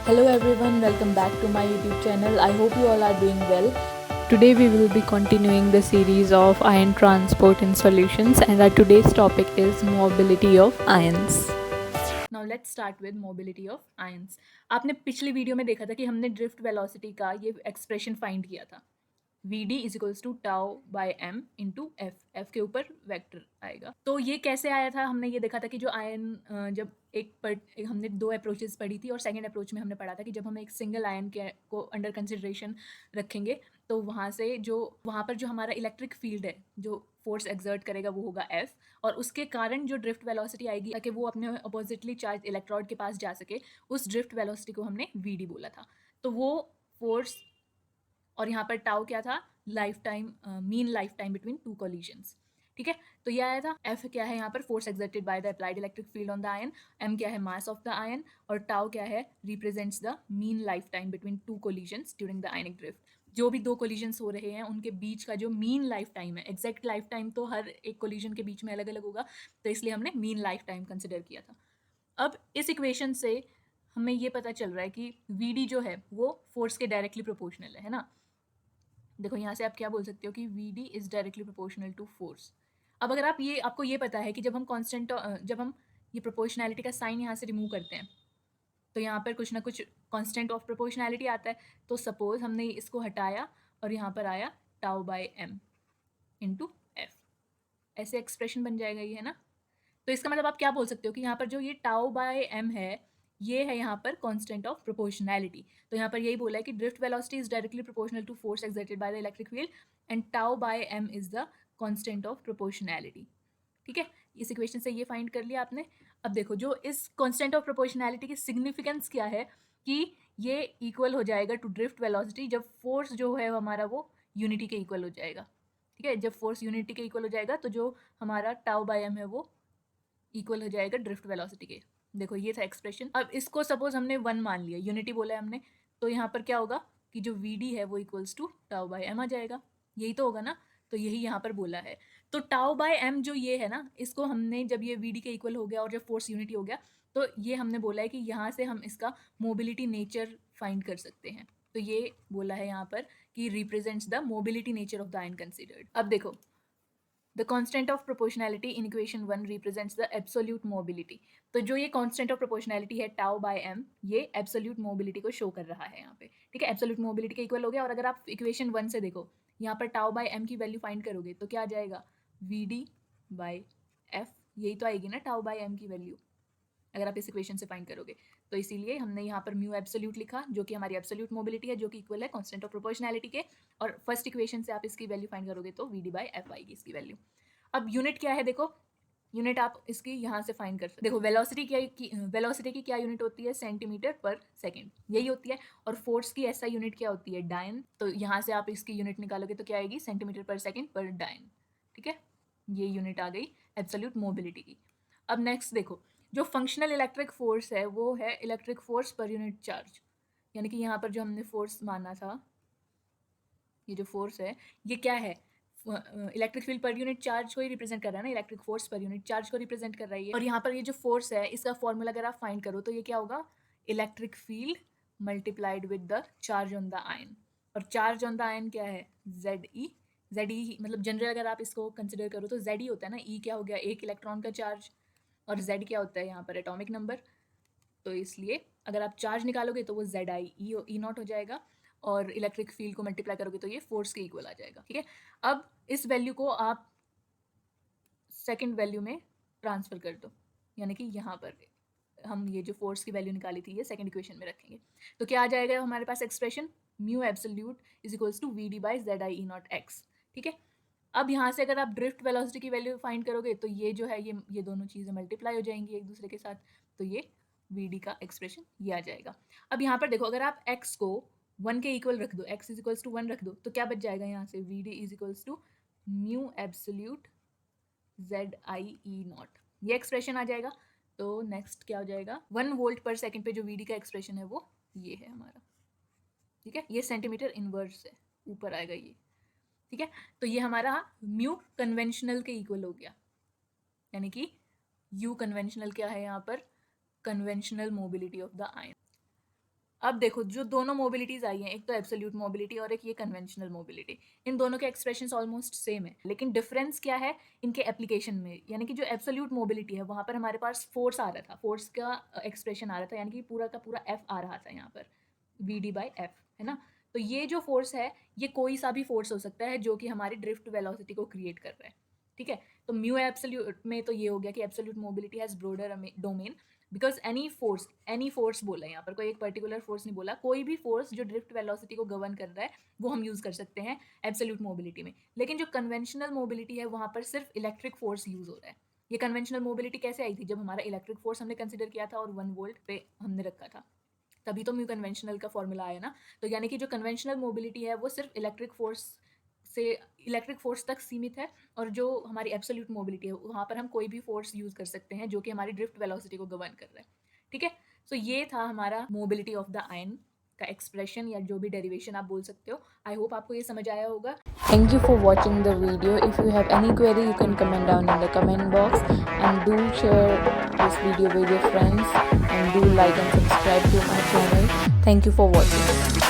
Hello everyone, welcome back to my YouTube channel. I hope you all are doing well. Today we will be continuing the series of ion transport in solutions, and our today's topic is mobility of ions. Now let's start with mobility of ions. आपने पिछली video में देखा था कि हमने drift velocity का ये expression find किया था. Vd is equals to tau by M into F. F के ऊपर वेक्टर आएगा. तो ये कैसे आया था, हमने ये देखा था कि जो आयन जब हमने दो अप्रोचेस पढ़ी थी, और सेकंड अप्रोच में हमने पढ़ा था कि जब हम एक सिंगल आयन को अंडर कंसिडरेशन रखेंगे तो वहाँ पर जो हमारा इलेक्ट्रिक फील्ड है, जो फोर्स एक्सर्ट करेगा वो होगा एफ, और उसके कारण जो ड्रिफ्ट वेलोसिटी आएगी ताकि वो अपने अपोजिटली चार्ज इलेक्ट्रोड के पास जा सके, उस ड्रिफ्ट वेलोसिटी को हमने Vd बोला था. तो वो फोर्स, और यहाँ पर टाउ क्या था, life time, mean life time between two collisions. ठीक है, तो ये आया था. एफ क्या है यहाँ पर, force exerted by the applied electric field on the ion. M क्या है, मास ऑफ द आयन. और टाउ क्या है, represents the mean life time between two collisions during the ionic drift. जो भी दो कोलिजन्स हो रहे हैं उनके बीच का जो मीन लाइफ टाइम है, एग्जैक्ट लाइफ टाइम तो हर एक कोलिजन के बीच में अलग अलग होगा, तो इसलिए हमने मीन लाइफ टाइम कंसिडर किया था. अब इस इक्वेशन से हमें ये पता चल रहा है कि Vd जो है वो फोर्स के डायरेक्टली प्रोपोर्शनल है ना. देखो यहाँ से आप क्या बोल सकते हो कि Vd is directly proportional to force. अब अगर आपको ये पता है कि जब हम ये प्रोपोर्शनैलिटी का साइन यहाँ से रिमूव करते हैं तो यहाँ पर कुछ ना कुछ कांस्टेंट ऑफ प्रोपोर्शनैलिटी आता है. तो सपोज हमने इसको हटाया और यहाँ पर आया tau by M into F. ऐसे एक्सप्रेशन बन जाएगा ये, है ना. तो इसका मतलब आप क्या बोल सकते हो कि यहाँ पर जो ये टाउ बाय एम है, ये है यहाँ पर कांस्टेंट ऑफ प्रोपोर्शनैलिटी. तो यहाँ पर यही बोला है कि drift velocity is directly proportional to force exerted by the electric field and tau by M is the constant of proportionality. ठीक है, इस इक्वेशन से ये फाइंड कर लिया आपने. अब देखो, जो इस कांस्टेंट ऑफ प्रोपोर्शनैलिटी की सिग्निफिकेंस क्या है कि ये इक्वल हो जाएगा टू ड्रिफ्ट वेलोसिटी जब फोर्स जो है हमारा वो यूनिटी के इक्वल हो जाएगा. ठीक है, जब फोर्स यूनिटी के इक्वल हो जाएगा तो जो हमारा टाउ बाय एम है वो इक्वल हो जाएगा ड्रिफ्ट वेलोसिटी के. देखो ये था एक्सप्रेशन. अब इसको सपोज हमने 1 मान लिया, यूनिटी बोला है हमने, तो यहाँ पर क्या होगा कि जो Vd है वो equals to tau by M आ जाएगा. यही तो होगा ना. तो यही यहाँ पर बोला है. तो टाउ बाय एम जो ये है ना, इसको हमने जब ये Vd के इक्वल हो गया और जब फोर्स यूनिटी हो गया, तो ये हमने बोला है कि यहाँ से हम इसका मोबिलिटी नेचर फाइंड कर सकते हैं. तो ये बोला है यहाँ पर कि represents the mobility nature of the ion considered. अब देखो, The constant of proportionality in equation 1 represents the absolute mobility. तो जो ये constant of proportionality है tau by m, ये absolute mobility को show कर रहा है यहाँ पे. ठीक है, absolute mobility के equal हो गया. और अगर आप equation 1 से देखो, यहाँ पर tau by m की वैल्यू फाइंड करोगे तो क्या आ जाएगा, Vd by f. यही तो आएगी ना tau by m की वैल्यू, अगर आप इस इक्वेशन से फाइंड करोगे. तो इसीलिए हमने यहाँ पर म्यू एब्सोल्यूट लिखा, जो कि हमारी एब्सोल्यूट मोबिलिटी है, जो कि इक्वल है कांस्टेंट ऑफ प्रोपोर्शनैलिटी के. और फर्स्ट इक्वेशन से आप इसकी वैल्यू फाइंड करोगे तो Vd बाई एफ आएगी इसकी वैल्यू. अब यूनिट क्या है, देखो यूनिट आप इसकी यहाँ से फाइंड कर सकते. देखो वेलोसिटी की क्या यूनिट होती है, सेंटीमीटर पर सेकेंड, यही होती है. और फोर्स की ऐसा यूनिट क्या होती है, डायन. तो यहाँ से आप इसकी यूनिट निकालोगे तो क्या आएगी, सेंटीमीटर पर सेकेंड पर डायन. ठीक है, ये यूनिट आ गई एब्सोल्यूट मोबिलिटी की. अब नेक्स्ट देखो, जो फंक्शनल इलेक्ट्रिक फोर्स है वो है electric force per unit charge. यानी कि यहाँ पर जो हमने फोर्स माना था, ये जो फोर्स है ये क्या है, electric field per unit charge को ही रिप्रेजेंट कर रहा है ना. Electric force per unit charge को रिप्रेजेंट कर रही है. और यहाँ पर ये जो फोर्स है इसका फॉर्मूला अगर आप फाइंड करो तो ये क्या होगा, electric field multiplied with the charge on the ion. और चार्ज ऑन द आयन क्या है, जेड ई मतलब जनरल अगर आप इसको कंसिडर करो तो जेड ई होता है ना. ई क्या हो गया, एक इलेक्ट्रॉन का चार्ज, और जेड क्या होता है यहाँ पर, एटॉमिक नंबर. तो इसलिए अगर आप चार्ज निकालोगे तो वो जेड आई ई नॉट हो जाएगा, और इलेक्ट्रिक फील्ड को मल्टीप्लाई करोगे तो ये फोर्स के इक्वल आ जाएगा. ठीक है, अब इस वैल्यू को आप सेकंड वैल्यू में ट्रांसफर कर दो, यानी कि यहाँ पर हम ये जो फोर्स की वैल्यू निकाली थी ये सेकंड इक्वेशन में रखेंगे. तो क्या आ जाएगा हमारे पास expression, mu absolute is equals to Vd by Z I E naught X. ठीक है, अब यहाँ से अगर आप ड्रिफ्ट वेलोसिटी की वैल्यू फाइंड करोगे तो ये जो है ये दोनों चीज़ें मल्टीप्लाई हो जाएंगी एक दूसरे के साथ. तो ये Vd का एक्सप्रेशन ये आ जाएगा. अब यहाँ पर देखो, अगर आप x को 1 के इक्वल रख दो, x इज इक्वल्स टू 1 रख दो, तो क्या बच जाएगा यहाँ से, Vd is equals to mu absolute Z I E naught. ये एक्सप्रेशन आ जाएगा. तो नेक्स्ट क्या हो जाएगा, 1 वोल्ट पर सेकंड पे जो Vd का एक्सप्रेशन है वो ये है हमारा. ठीक है, ये सेंटीमीटर इनवर्स है, ऊपर आएगा ये. ठीक है, तो ये हमारा म्यू कन्वेंशनल के इक्वल हो गया, यानी कि यू कन्वेंशनल क्या है यहाँ पर, conventional mobility of the ion. अब देखो जो दोनों मोबिलिटीज़ आई हैं, एक तो एब्सोल्यूट मोबिलिटी और एक ये कन्वेंशनल मोबिलिटी, इन दोनों के एक्सप्रेशंस ऑलमोस्ट सेम है, लेकिन डिफरेंस क्या है इनके एप्लीकेशन में। यानी कि जो एब्सोल्यूट मोबिलिटी है वहाँ पर हमारे पास फोर्स आ रहा था, फोर्स का एक्सप्रेशन आ रहा था, यानी कि पूरा का पूरा एफ आ रहा था यहाँ पर, वी डी बाई एफ, है ना। तो ये जो फोर्स है ये कोई सा भी फोर्स हो सकता है जो कि हमारी ड्रिफ्ट वेलोसिटी को क्रिएट कर रहा है, ठीक है। तो म्यू एब्सोल्यूट में तो ये हो गया कि absolute mobility has broader domain, because any force बोला है यहाँ पर, कोई एक पर्टिकुलर फोर्स नहीं बोला, कोई भी फोर्स जो ड्रिफ्ट वेलोसिटी को गवर्न कर रहा है वो हम यूज़ कर सकते हैं एब्सोल्यूट मोबिलिटी में। लेकिन जो कन्वेंशनल मोबिलिटी है वहाँ पर सिर्फ इलेक्ट्रिक फोर्स यूज़ हो रहा है। ये कन्वेंशनल मोबिलिटी कैसे आई थी, जब हमारा इलेक्ट्रिक फोर्स हमने कंसिडर किया था और 1 वोल्ट पे हमने रखा था, तभी तो म्यू कन्वेंशनल का फॉर्मूला आया ना। तो यानी कि जो कन्वेंशनल मोबिलिटी है वो सिर्फ इलेक्ट्रिक फोर्स तक सीमित है, और जो हमारी एब्सोल्यूट मोबिलिटी है वहाँ पर हम कोई भी फोर्स यूज़ कर सकते हैं जो कि हमारी ड्रिफ्ट वेलोसिटी को गवर्न कर रहा है, ठीक है। सो ये था हमारा मोबिलिटी ऑफ द आयन का एक्सप्रेशन, या जो भी डेरिवेशन आप बोल सकते हो। आई होप आपको ये समझ आया होगा। Thank you for watching the video. If you have any query, you can comment down in the comment box, and do share this video with your friends, and do like and subscribe to my channel. Thank you for watching.